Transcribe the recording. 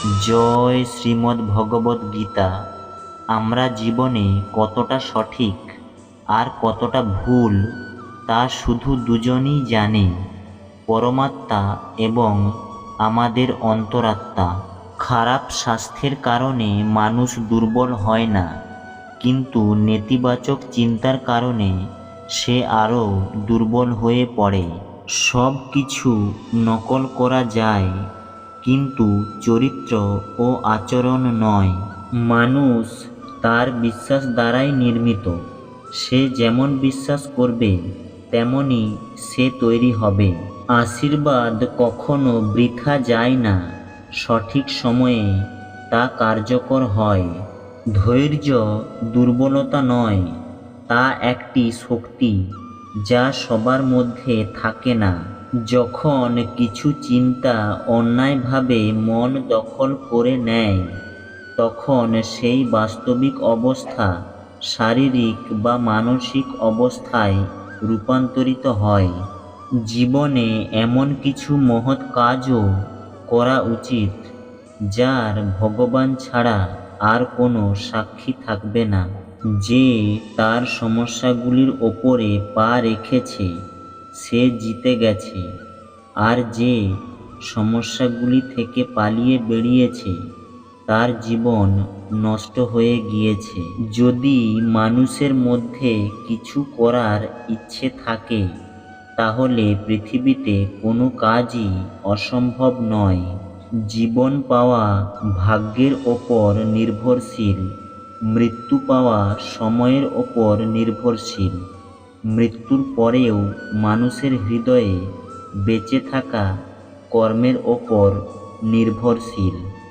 জয় শ্রীমদ্ ভগবদ্ গীতা। আমরা জীবনে কতটা সঠিক আর কতটা ভুল তা শুধু দুজনই জানে, পরমাত্মা এবং আমাদের অন্তরাত্মা। খারাপ স্বাস্থ্যের কারণে মানুষ দুর্বল হয় না, কিন্তু নেতিবাচক চিন্তার কারণে সে আরও দুর্বল হয়ে পড়ে। সব কিছু নকল করা যায়, কিন্তু চরিত্র ও আচরণ নয়। মানুষ তার বিশ্বাস দ্বারাই নির্মিত। সে যেমন বিশ্বাস করবে তেমনই সে তৈরি হবে। আশীর্বাদ কখনো বৃথা যায় না, সঠিক সময়ে তা কার্যকর হয়। ধৈর্য দুর্বলতা নয়, তা একটি শক্তি যা সবার মধ্যে থাকে না। যখন কিছু চিন্তা অন্যায়ভাবে মন দখল করে নেয়, তখন সেই বাস্তবিক অবস্থা শারীরিক বা মানসিক অবস্থায় রূপান্তরিত হয়। জীবনে এমন কিছু মহৎ কাজও করা উচিত যার ভগবান ছাড়া আর কোনো সাক্ষী থাকবে না। যে তার সমস্যাগুলির ওপরে পা রেখেছে সে জিতে গেছে, আর যে সমস্যাগুলি থেকে পালিয়ে বেরিয়েছে তার জীবন নষ্ট হয়ে গিয়েছে। যদি মানুষের মধ্যে কিছু করার ইচ্ছে থাকে, তাহলে পৃথিবীতে কোনো কাজই অসম্ভব নয়। জীবন পাওয়া ভাগ্যের ওপর নির্ভরশীল, মৃত্যু পাওয়া সময়ের ওপর নির্ভরশীল। মৃত্যুর পরেও মানুষের হৃদয়ে বেঁচে থাকা কর্মের ওপর নির্ভরশীল।